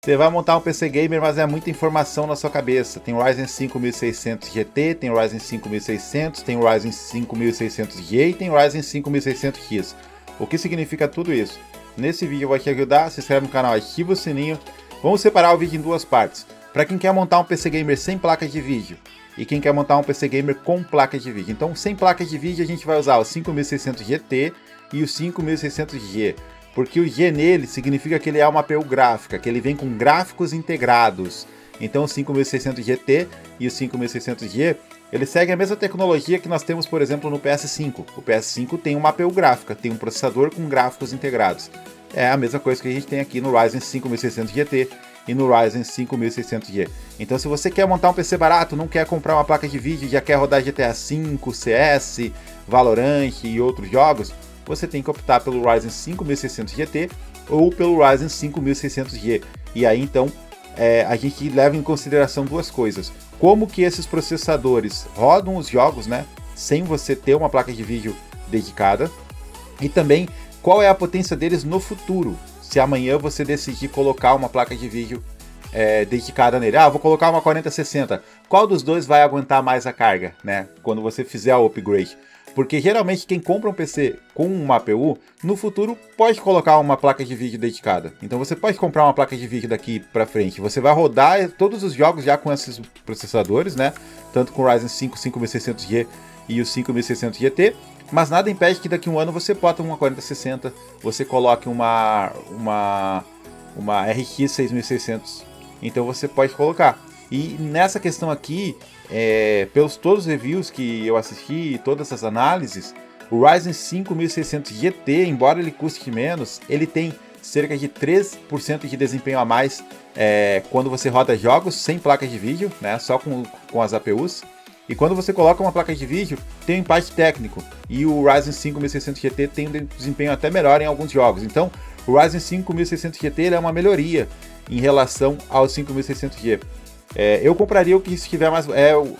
Você vai montar um PC Gamer, mas é muita informação na sua cabeça. Tem o Ryzen 5600 GT, tem o Ryzen 5600, tem o Ryzen 5600G e tem o Ryzen 5600X. O que significa tudo isso? Nesse vídeo eu vou te ajudar, se inscreve no canal, ativa o sininho. Vamos separar o vídeo em duas partes. Para quem quer montar um PC Gamer sem placa de vídeo e quem quer montar um PC Gamer com placa de vídeo. Então, sem placa de vídeo a gente vai usar o 5600 GT e o 5600G. Porque o G nele significa que ele é uma APU gráfica, que ele vem com gráficos integrados. Então o 5600 GT e o 5600G, eles seguem a mesma tecnologia que nós temos, por exemplo, no PS5. O PS5 tem uma APU gráfica, tem um processador com gráficos integrados. É a mesma coisa que a gente tem aqui no Ryzen 5600 GT e no Ryzen 5600G. Então se você quer montar um PC barato, não quer comprar uma placa de vídeo, já quer rodar GTA V, CS, Valorant e outros jogos, você tem que optar pelo Ryzen 5600 GT ou pelo Ryzen 5600G. E aí então a gente leva em consideração duas coisas: como que esses processadores rodam os jogos, né, sem você ter uma placa de vídeo dedicada, e também qual é a potência deles no futuro, se amanhã você decidir colocar uma placa de vídeo dedicada nele. Vou colocar uma 4060, qual dos dois vai aguentar mais a carga, né, quando você fizer o upgrade? Porque geralmente quem compra um PC com uma APU, no futuro pode colocar uma placa de vídeo dedicada. Então você pode comprar uma placa de vídeo daqui para frente. Você vai rodar todos os jogos já com esses processadores, né? Tanto com o Ryzen 5 5600G e o 5600 GT. Mas nada impede que daqui a um ano você bota uma 4060, você coloque uma RX 6600. Então você pode colocar. E nessa questão aqui, pelos todos os reviews que eu assisti, todas essas análises, o Ryzen 5600 GT, embora ele custe menos, ele tem cerca de 3% de desempenho a mais quando você roda jogos sem placa de vídeo, né, só com as APUs. E quando você coloca uma placa de vídeo, tem um empate técnico. E o Ryzen 5600 GT tem um desempenho até melhor em alguns jogos. Então, o Ryzen 5600 GT ele é uma melhoria em relação ao 5600G. Eu compraria o que estiver mais...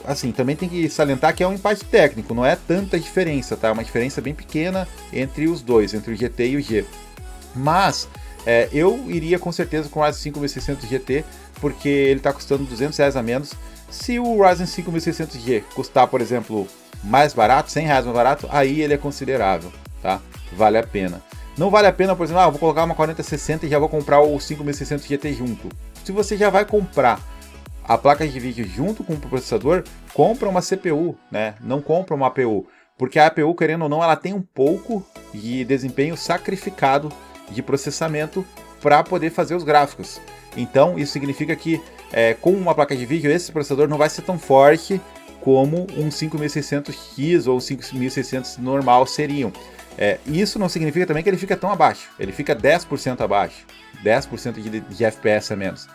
assim, também tem que salientar que é um empate técnico, não é tanta diferença, tá? É uma diferença bem pequena entre os dois, entre o GT e o G. Mas eu iria com certeza com o Ryzen 5600 GT, porque ele está custando R$200 a menos. Se o Ryzen 5600G custar, por exemplo, mais barato, R$100 mais barato, aí ele é considerável, tá? Vale a pena. Não vale a pena, por exemplo, vou colocar uma 4060 e já vou comprar o 5600 GT junto. Se você já vai comprar a placa de vídeo junto com o processador, compra uma CPU, né? Não compra uma APU, porque a APU, querendo ou não, ela tem um pouco de desempenho sacrificado de processamento para poder fazer os gráficos. Então isso significa que com uma placa de vídeo esse processador não vai ser tão forte como um 5600X ou um 5600 normal seriam. Isso não significa também que ele fica tão abaixo, ele fica 10% abaixo, 10% de FPS a menos.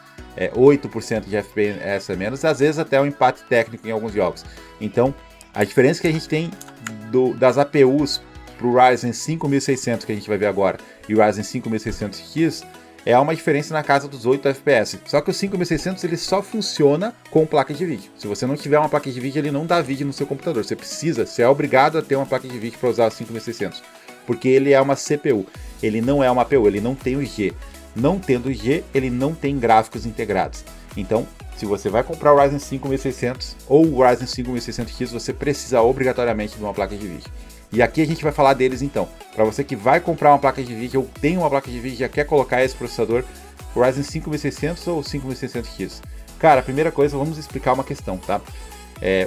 8% de FPS a menos, às vezes até um empate técnico em alguns jogos. Então, a diferença que a gente tem das APUs para o Ryzen 5600, que a gente vai ver agora, e o Ryzen 5600X, é uma diferença na casa dos 8 FPS. Só que o 5600 ele só funciona com placa de vídeo. Se você não tiver uma placa de vídeo, ele não dá vídeo no seu computador. Você é obrigado a ter uma placa de vídeo para usar o 5600, porque ele é uma CPU, ele não é uma APU, ele não tem o G. Não tendo G, ele não tem gráficos integrados. Então, se você vai comprar o Ryzen 5600 ou o Ryzen 5600X, você precisa obrigatoriamente de uma placa de vídeo. E aqui a gente vai falar deles então. Para você que vai comprar uma placa de vídeo ou tem uma placa de vídeo e já quer colocar esse processador, o Ryzen 5600 ou o 5600X. Cara, a primeira coisa, vamos explicar uma questão, tá?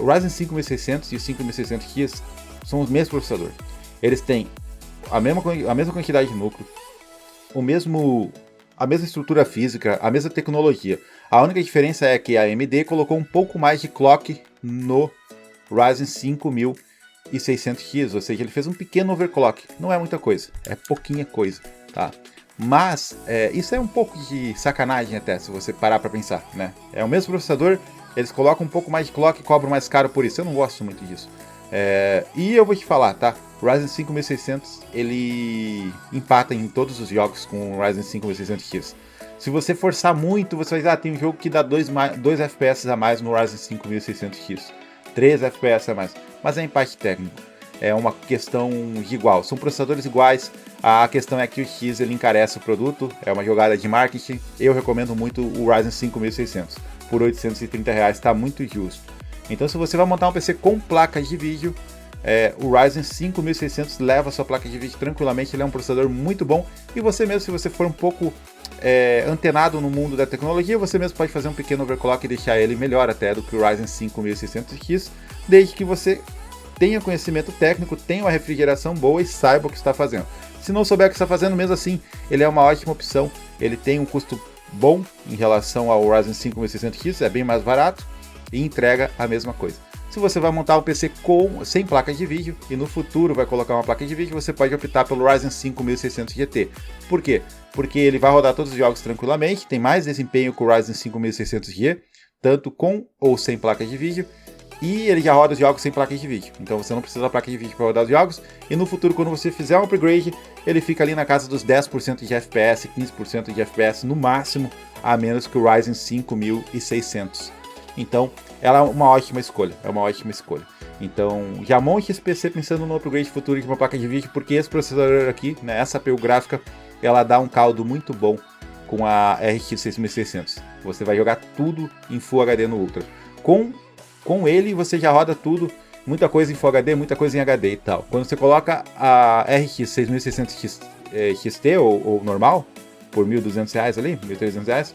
O Ryzen 5600 e o 5600X são os mesmos processadores. Eles têm a mesma quantidade de núcleo, a mesma estrutura física, a mesma tecnologia. A única diferença é que a AMD colocou um pouco mais de clock no Ryzen 5600X, ou seja, ele fez um pequeno overclock. Não é muita coisa, é pouquinha coisa, tá? Mas isso é um pouco de sacanagem até, se você parar para pensar, né? É o mesmo processador, eles colocam um pouco mais de clock e cobram mais caro por isso. Eu não gosto muito disso. E eu vou te falar, tá? O Ryzen 5600 ele empata em todos os jogos com o Ryzen 5600X. Se você forçar muito, você vai tem um jogo que dá 2 FPS a mais no Ryzen 5600X, 3 FPS a mais, mas é empate técnico. é uma questão de igual. São processadores iguais, a questão é que o X ele encarece o produto, é uma jogada de marketing. Eu recomendo muito o Ryzen 5600, por R$830 está muito justo. Então se você vai montar um PC com placas de vídeo, o Ryzen 5600 leva a sua placa de vídeo tranquilamente, ele é um processador muito bom, e você mesmo, se você for um pouco antenado no mundo da tecnologia, você mesmo pode fazer um pequeno overclock e deixar ele melhor até do que o Ryzen 5600X, desde que você tenha conhecimento técnico, tenha uma refrigeração boa e saiba o que está fazendo. Se não souber o que está fazendo, mesmo assim, ele é uma ótima opção, ele tem um custo bom em relação ao Ryzen 5600X, é bem mais barato e entrega a mesma coisa. Se você vai montar um PC sem placa de vídeo e no futuro vai colocar uma placa de vídeo, você pode optar pelo Ryzen 5600 GT. Por quê? Porque ele vai rodar todos os jogos tranquilamente, tem mais desempenho que o Ryzen 5600G, tanto com ou sem placa de vídeo, e ele já roda os jogos sem placa de vídeo. Então você não precisa da placa de vídeo para rodar os jogos, e no futuro, quando você fizer um upgrade, ele fica ali na casa dos 10% de FPS, 15% de FPS no máximo, a menos que o Ryzen 5600. Então, ela é uma ótima escolha, Então, já monte esse PC pensando no upgrade futuro de uma placa de vídeo, porque esse processador aqui, né, essa APU gráfica, ela dá um caldo muito bom com a RX 6600. Você vai jogar tudo em Full HD no Ultra. Com ele, você já roda tudo, muita coisa em Full HD, muita coisa em HD e tal. Quando você coloca a RX 6600 XT ou normal, por R$1.200 ali, R$1.300,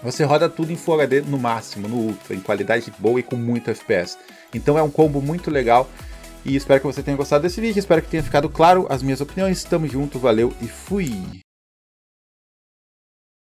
você roda tudo em Full HD no máximo, no Ultra, em qualidade boa e com muito FPS. Então é um combo muito legal e espero que você tenha gostado desse vídeo, espero que tenha ficado claro as minhas opiniões. Tamo junto, valeu e fui!